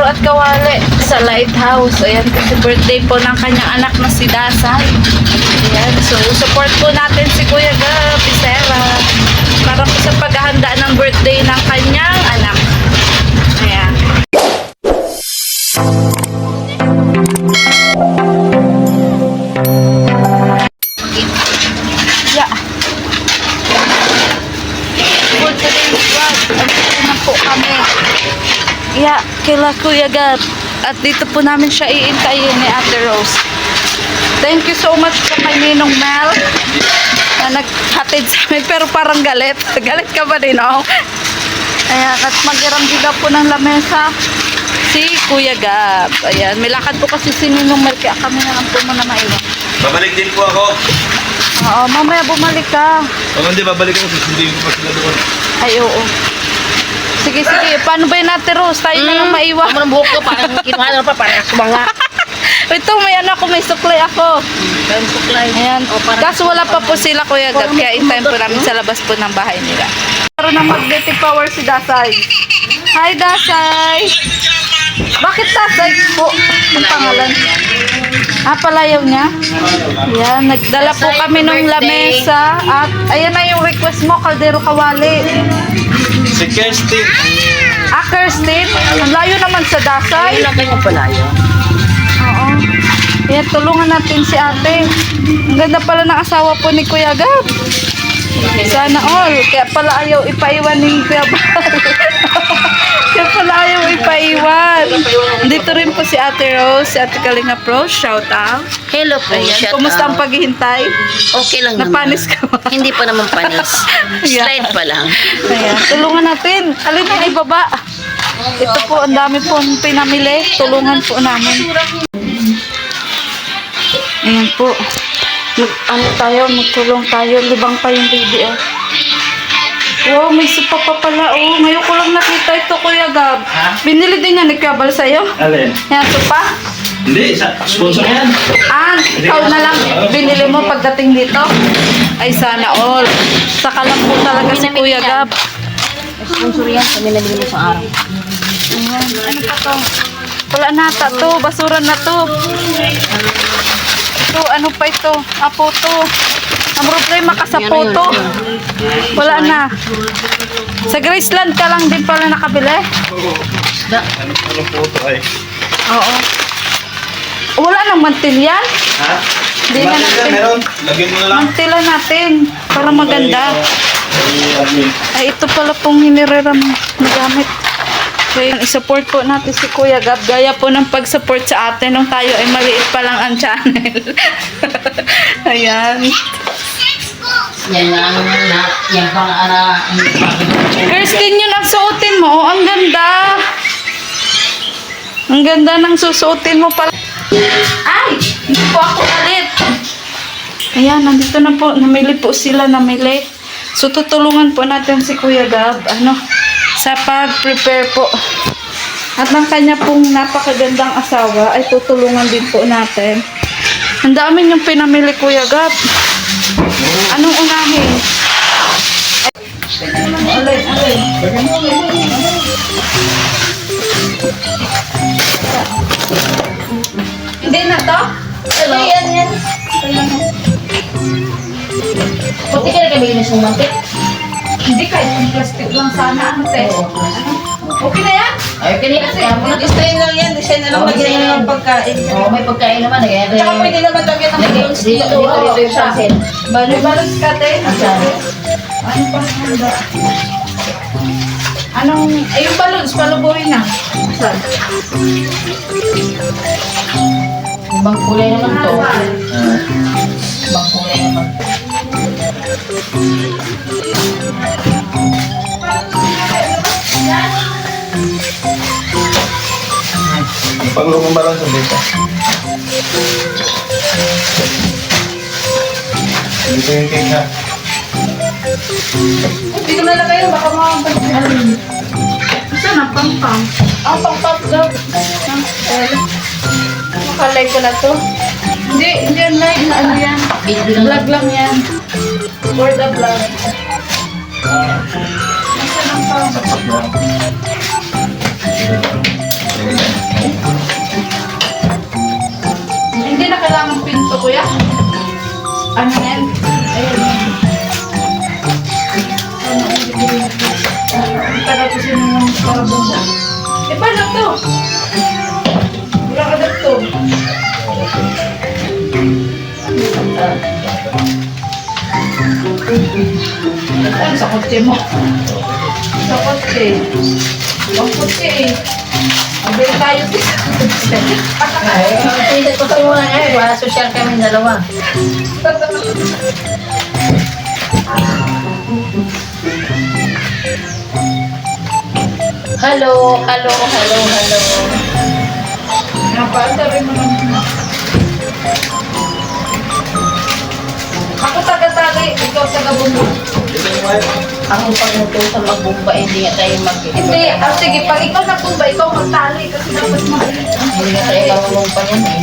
Kaldero at Kawali sa Lighthouse. Ayan, kasi birthday po ng kanyang anak na si Dasay. Ayan, so support po natin si Kuya Gab Isera para po sa paghahanda ng birthday ng kanyang anak. Ayan. Yeah. For today's vlog, andito na po kami. Yeah, kila Kuya Gab. At dito po namin siya iintayin ni Ate Rose. Thank you so much sa kay Ninong Mel na naghatid sa amin. Pero parang galit. Galit ka ba din, oh? Ayan, at mag-irambiga po ng lamesa si Kuya Gab. Ayan, may lakad po kasi si Ninong Mel. Kaya kami na lang po muna maiwan. Babalik din po ako. Oo, mamaya bumalik ka. Pag hindi babalik ako, susundin ko pa sila doon. Ay, oo. Sige, sige. Paano ba yun, Ate Rose? Tayo na lang maiwan. Tama ng buhok ko, parang kinuha na pa, parang sumanga. Ito, may ano ako, may suklay ako. Parang suklay. Ayan. Kaso wala pa po sila, Kuya Gab. Kaya in time po namin sa labas po ng bahay nila. Karoon ng magnetic power si Dasay. Hi, Dasay! Bakit Dasay po? Ang pangalan? Palayaw niya? Ayan, nagdala po kami ng lamesa. At ayan na yung request mo, Kaldero Kawali. Si Kerstin. Kirstin, ang layo naman sa Dasay. Ayun lang kayo palayo. Oo. Ayan, tulungan natin si ate. Ang ganda pala ng asawa po ni Kuya Gab. Sana all. Kaya pala ayaw ipaiwan ni Kuya Bal. Kaya pala ayaw ipaiwan. Dito rin po si Ate Rose, si Ate Kalinga Pro. Shout out. Hello po, Ayan. shout Kumusta ang out. paghihintay? Okay lang naman. Napanis ka ba? Hindi pa naman panis. Yeah. Slide pa lang. Ayan, tulungan natin. Alin na ibaba. Ito po, ang dami po pinamili. Tulungan po namin. Ayan po. Magtulong tayo. Libang pa yung baby, oh. Wow, may supa pa pala, oh. Ngayon ko lang nakita ito, Kuya Gab. Binili din niya ni Kuya Bal sa'yo? Alin? Yan, supa? Hindi, sponsor yan. Ikaw na lang binili mo pagdating dito? Ay, sana all. Saka lang po talaga si Kuya Gab. Sponsor yan, kami nabili mo sa araw. Ayan, ano pa to? Wala na ata to, basura na to. Ito, ano pa ito? Apo to. Ang problema ka sa photo. Wala na. Sa Graceland ka lang din pala nakabili? Anong photo ay? Oo. Wala nang mantil yan? Ha? Hindi na natin. Meron. Lagyan mo na lang. Mantilan natin para maganda. Ay, ito pala pong hinireram na gamit. Kaya i-support po natin si Kuya Gab. Gaya po ng pag-support sa atin nung tayo ay maliit pa lang ang channel. Ayan. Yan yan pang Kirstin, yun ang suotin mo. Oh, ang ganda. Ang ganda ng susuotin mo pala. Ay! Hindi po ako alit. Ayan, nandito na po. Namili po sila, namili. So, tutulungan po natin si Kuya Gab. Sa pag-prepare po. At ng kanya pong napakagandang asawa ay tutulungan din po natin. Ang dami yung pinamili, Kuya Gab. Anong unahin? Alin. Hindi na to? Hello. Yan. Pati ka na kami na sumantik. Hindi, kahit yung plastic lang sana. Okay na yan? Ay, kanina siya. Design lang yan. Design na lang lagyan na ng pagkain. Oo, may pagkain naman. Tsaka pwede naman lagyan ng balloons dito. Dito yung sunset. Balance ka, te. Ano pa handa? Yung balloons, palubuhin na. Saan? Ibang kulay naman to. Ibang kulay naman. Paglumang ba lang sa dito? Dito yung cake ha. Hindi ko nalagay yun, baka makapagpalit. Saan ang pang-pang? Pang-pang daw. Makalay ko na to. Hindi yan live na ano yan. Vlog lang yan. Word of vlog. Nasaan ang pang? Sapat lang. Hindi na kailangan pinto, kuya. Ano na yan? Ayun. Tagal ko siya ng parabunda. Eh, paano to? Wala ka na to. Ano sa kotse mo? Sa kotse. Ang kotse eh. Abay tayo sa kotse. Pinsan ko tayo muna ngayon. Wala social kami dalawa. Hello. Napaandarin mo naman. Ako taga-tagay, ikaw taga-bumbu. Ako pagmuto sa magbumba, hindi nga tayo Hindi, sige, pag ikaw nagbumba, ikaw magtali kasi dapat mabilis. Hindi nga tayo marunong pa yan eh.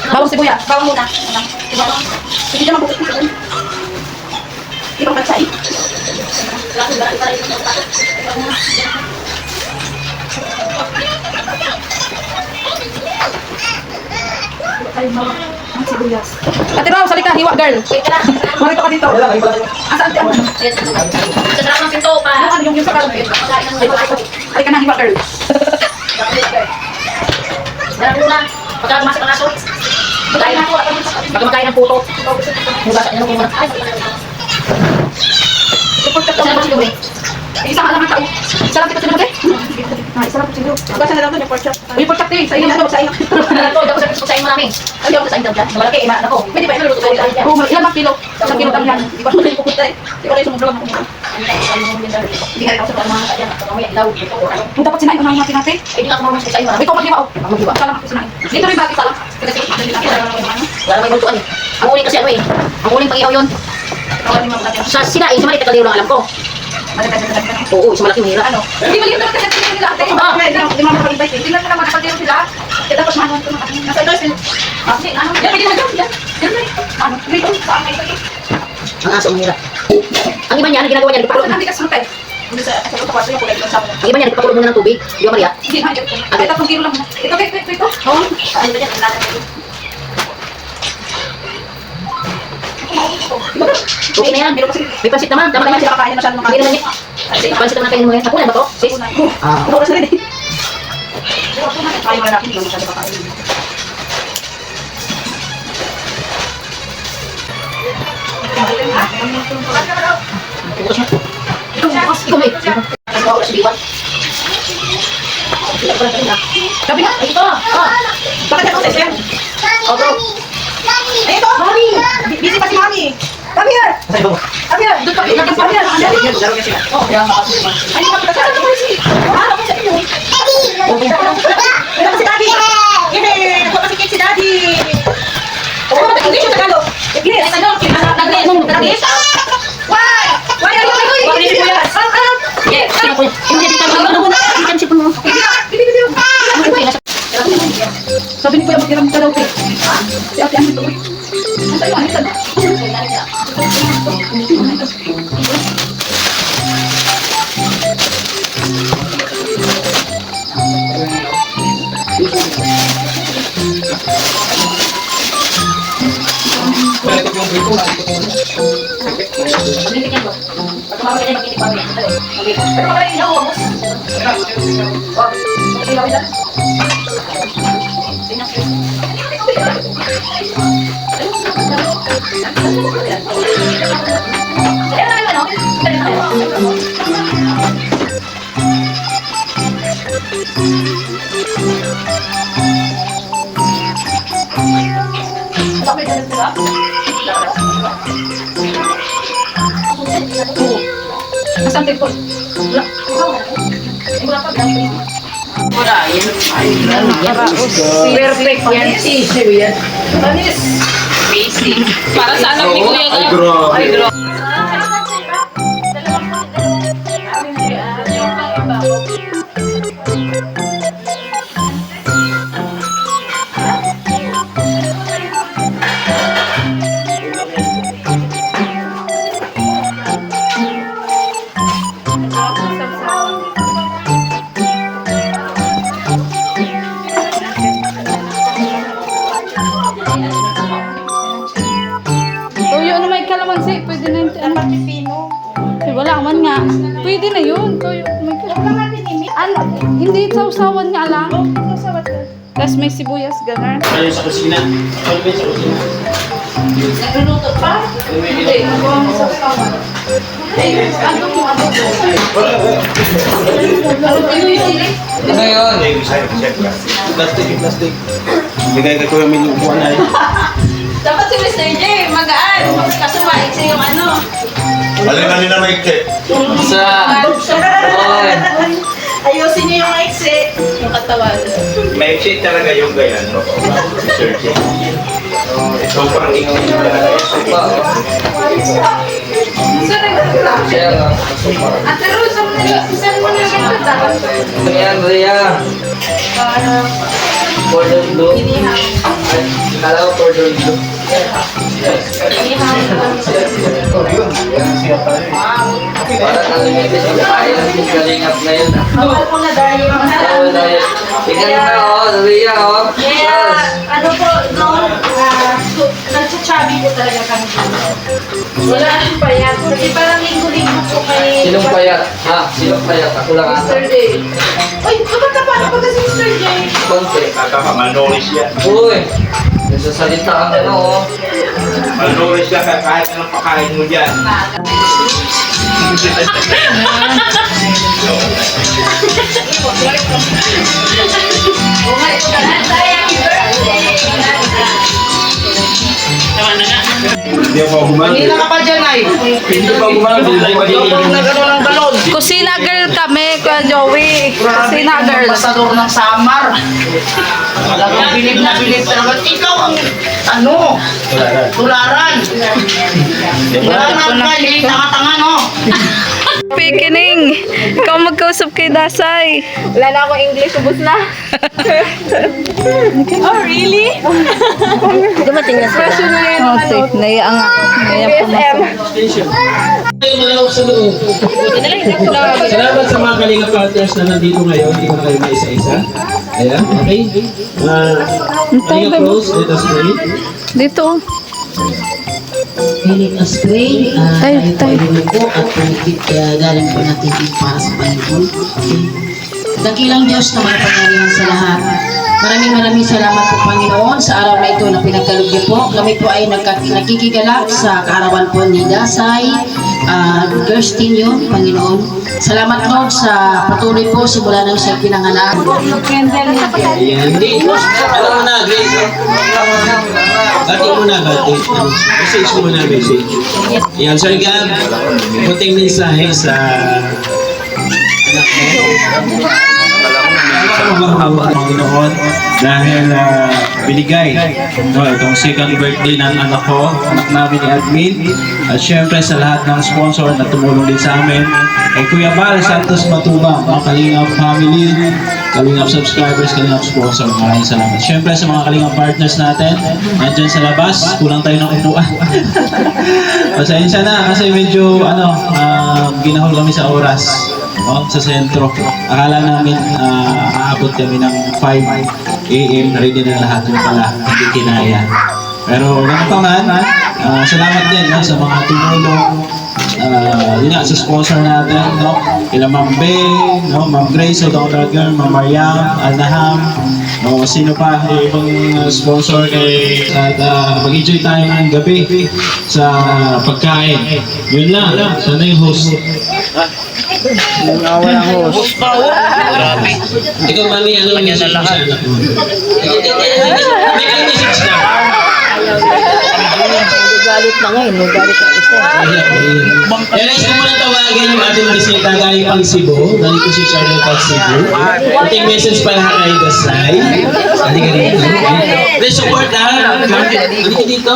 Bawang sibuyas. Bawang muna. Hindi naman bukit na doon. Ibang pagsay. Ay, mga sibuyas. Ate Raw, salika, hiwa girl. Wait ka lang. Marito ka dito. Asaan ka? Sasarap ng pinto pa. Yung sa kalapit. Halika na, hiwa girl. Dala muna. Pagka masak ang aso. Pagkain na. Pagka makain ng puto. Hugasan niya ng muna. Report ka Saan to. ba si Lumi? Isa ka lang ang tao. Isa lang kita sila natin. Isa lang po siguro. Basta na lang to, yung pork chop. Uy, pork chop din. Sa iyo na sa iyo. Ito, dapat sa pagkain mo namin. Ay, dapat sa inyo dyan. Malaki, ako. Pwede ba iluto ko dito? Oo, ilan bang kilo? Isang kilo kami yan. Di ba ko pupunta eh. Di ko kayo sumublog ako muna. Hindi ka rin ako sa mga kaya. Mamaya, ilaw. Kung dapat sinain unahin natin natin. Eh, di nga ako marunong sa inyo. Ikaw mag-iwa. Ako mag-iwa. Isa lang ako sinain. Dito rin bakit lang? Kasi Wala may multuan eh. Ang uling kasi ano eh. Ang uling pang-ihaw yun. Sa sinain, sa maliit na kaldero lang alam ko. Oo, sa malaki mahirap. Ano? Hindi maliit naman kasi nila ate. Hindi mo makapag-invite eh. Tingnan mo naman nakadero sila. Kaya dapat mahawan ko ng nasa doon sila. Kasi ano? Yan, pwede na dyan. Yan. Yan na. Ano? Dito. Saan kayo ito? Ang aso mahirap. Ang iba niya, ang ginagawa niya, Bakit nagpapakulog. nandi ka sa matay? Hindi sa kwarto yung kulay ko sa Ang iba niya, nagpapakulog muna ng tubig. Di ba Maria? Hindi na. Ate, 3 kilo lang. Ito, ito. Oo. Ano ba yan? Ang lahat. Okay na yan. May pansit naman. Tama naman Hindi siya. ka kakain na masyadong Hindi makain. naman niya. Pansit naman kainin mo ngayon. Hapunan ba to? Sis? Ah. Oras na rin eh. Kaya wala natin, hindi masyadong kakain. Ikaw may. Ikaw sa liwan. Sabi na, ito. Bakit ako sa SM? Oto. Ay, ito! Mami! Busy pa si Mami! Come here! Come here! Doon pa kita. Come here! Oh, kaya makasip man. Ay, hindi ka pala sa akin. Ano ko sa inyo? Ito si Daddy! Hindi! Ako kasi cake si Daddy! Oo, English o Tagalog? English! English? Why? Why are you doing? Why are you doing? Yes, sino po yan? Hindi, dito mo. Ikan si Puno. Sabi ni Kuya, magkiram ka daw, Kate. Si ate, ano ito? Ang tayo, ano ito? Nasaan tayo po? Perfect yan. Tissue yan. Basic. Para sa anak ni Kuya. Ay, grabe. Ay, grabe. Tuyo na may kalamansi. Pwede na yung ano. Eh, wala man nga. Pwede na yun. Tuyo. May kalamansi. Ano? Hindi sausawan nga lang. Tapos may sibuyas, ganar. Ano sa kusina? Ano sa kusina? Nagluluto pa? Hindi. Magawa mo sausawan. Eh, ano mo? Ano yun? Plastic, plastic. Bigay ka ko yung minubuan na yun. Dapat si Mr. J, magaan. Kaso maiksi yung ano. Alin na may cake. Ayusin niyo yung exit. Yung katawan. May cake talaga yung ganyan. Sir cake. Ito parang ikaw yung At pero saan mo na yung katawan? Ayan, Rhea. Cordon bleu. Ay, kala ko cordon bleu. Para kalimitin yung kaya ng kalingap na yun. Bawal ko na dahil yung Oo, dahil. Tingnan mo na, oh, Rhea, oh. Yeah, ano po, noon, nagsasabi po talaga kami dito. Wala nang payat. Kasi parang linggo-linggo po kay Sinong payat? Ha? Sinong payat? Ako lang ata. Mr. J. Uy, kumanta pa na pagka si Mr. J. Konti. Malnourished yan. Uy! Nagsasalita ang ano, oh. Malnourished yan kahit anong pakain mo dyan. Hindi pa gumana. Hindi na ka pa dyan ay. Hindi pa gumana. Nagano ng balon. Kusina girl kami, Kuya Joey. Kusina girl. Pasador ng Samar. Talagang bilib na bilib talaga. Ikaw ang ano? Tularan. Tularan ka, hindi tanga-tanga no? Pikining. Ikaw magkausap kay Dasay. Wala na akong English, ubus na. Oh, really? Dumating na sila. Oh, naiya nga. Naiya pumasok. Malawak sa loob. Salamat sa mga Kalinga Partners na nandito ngayon. Hindi ko na kayo maisa-isa. Ayan, okay. Kalinga Pros, let us pray. Dito. Let us pray. Tayo, Tayo tayo. po at galing po natin para sa Panginoon. Dakilang Diyos na makapangyarihan sa lahat. Maraming salamat po Panginoon sa araw na ito na pinagkaloob niyo po. Kami po ay nakikigalak sa kaarawan po ni Dasay, Kirstin yun, Panginoon. Salamat Lord sa patuloy po simula nang siya pinanganak. Ayan. Ano mo na, Grace? Bati mo na, bati. Message mo na, message. Ayan, Sir Gab, puting mensahe sa anak mo. Panginoon dahil binigay itong second birthday ng anak ko, anak namin ni Admin, at syempre sa lahat ng sponsor na tumulong din sa amin, kay Kuya Bal Santos Matubang, mga Kalingap family, Kalingap subscribers, Kalingap sponsor, maraming salamat. Syempre sa mga Kalingap partners natin nandyan sa labas, kulang tayo ng upuan. Pasensya na kasi medyo ginahol kami sa oras sa sentro. Akala namin aabot kami ng 5 AM, ready na lahat yung pala, hindi kinaya. Pero ganun pa man, salamat din sa mga tumulong. Yun nga, sa sponsor natin, kila Ma'am Bey, Ma'am Grace, Dr. Girl, Ma'am Mariam, Alnaham, sino pa, ibang sponsor at mag-enjoy tayo ng gabi sa pagkain. Yun lang, sana yung host. Grabe. Ikaw, Mami, ano niya na lahat? May message na. Galit na ngayon, galit na isa. Kaya nais ko muna tawagan yung ating bisita galing pang Cebu. Galing ko si Charlotte pang Cebu. Ating message pala kay Dasay. Hindi ka dito. Let's support ha. Hindi ka dito.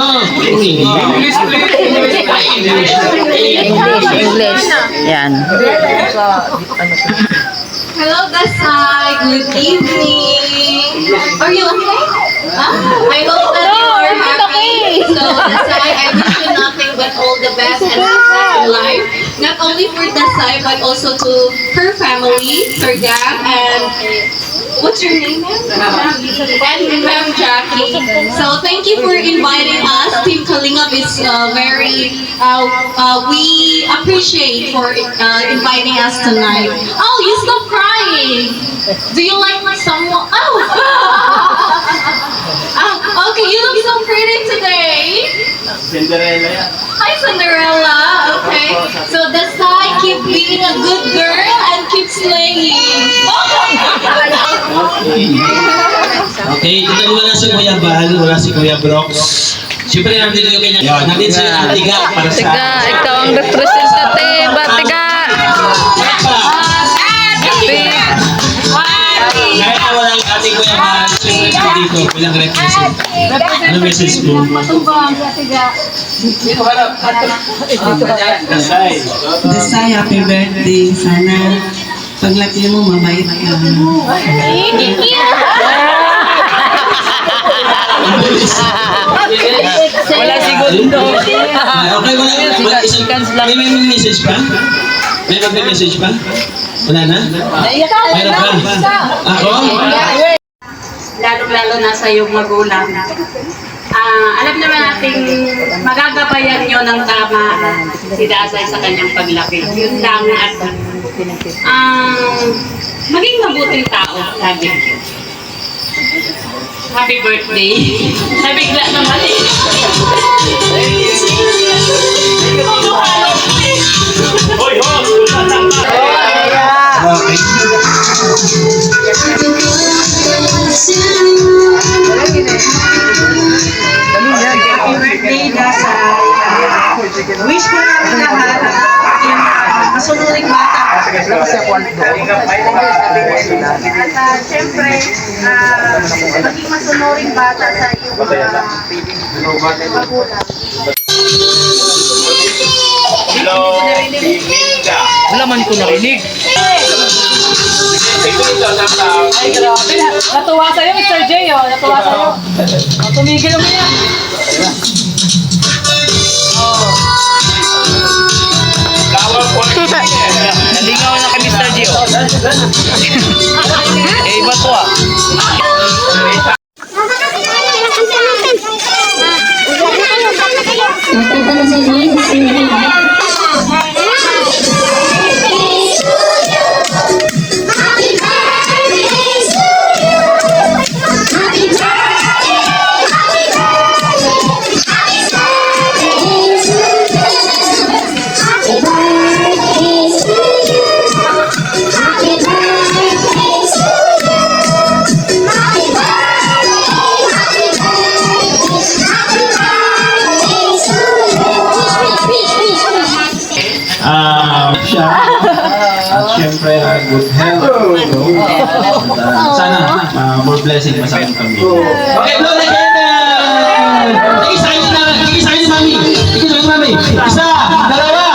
English. Yan. Hello, Dasay. Good evening. Are you okay? I hope that you are happy. So, Dasay, I wish you nothing but all the best and success in life. Not only for Dasay, but also to her family, Sir Gab, and what's your name? And Ma'am Jackie. So, thank you for inviting us. Team Kalingap is we appreciate for inviting us tonight. Oh, you stop crying. Do you like someone? Oh, okay. You look so pretty today. Cinderella. Hi, Cinderella. Okay. So Dasay, keep being a good girl and keep slaying. Okay, dito wala si Kuya Bal, wala si Kuya Brox. Siyempre, nandito yung kanya. Nandito si Tiga para sa... Tiga, ikaw ang representative. Tiga. Kahit na wala yung ating Kuya Bal, siyempre dito bilang represent. Ano message mo? Dasay. Dasay, happy birthday. Sana paglaki mo, mabait ka. Wala segundo. Okay, wala. May message pa? May message pa? Wala na? Mayroon pa? Ako? Lalo-lalo na sa iyong magulang. Alam naman natin, magagabayan nyo ng tama si Dasay sa kanyang paglaki. Yun lang at maging mabuting tao, sabi. Happy birthday. Nabigla naman eh. Happy birthday, Dasay. Wish ko namin lahat yung masunuring bata. At syempre, maging masunuring bata sa iyong mga magulang. Hello, Biminda. Wala man ko narinig. Ay, grabe. Natuwa sa'yo, Mr. J, oh. Natuwa sa'yo. Tumigil mo yan. Nalingaw na kay Mr. Gio. Iba to ah. More blessing pa sa akin kami. Okay, blow the candle! Sige sa akin na, sige sa akin ni Mami. Sige sa akin ni Mami. Isa, dalawa,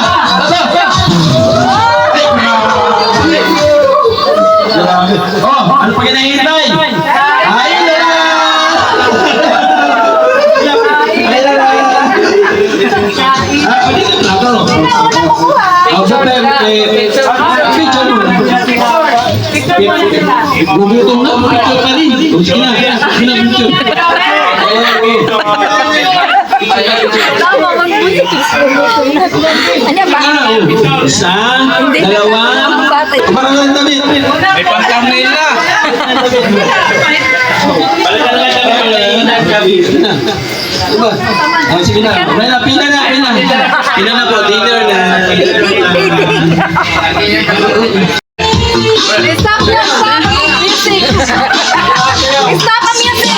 tatlo. Oh, ano pa kinahintay? Ayun na lang! Ayun na lang! Pwede ka plato. Gugutom na, picture pa rin. Sige na, picture. Isa, dalawa, parang lang damit. May pang-thumbnail na. Oh, sige na. Pila na po, dinner na. Stop music! Stop the music!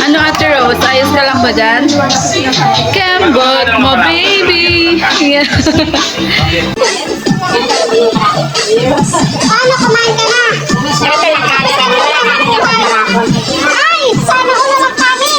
Ano Ate Rose? Ayos ka lang ba dyan? Kembot mo baby! Yeah. Paano kumain ka na? Ay! Sana ko naman kami!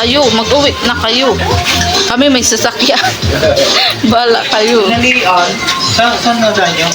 Kayo, mag-uwi na kayo. Kami may sasakyan. Bala kayo. Saan na tayo?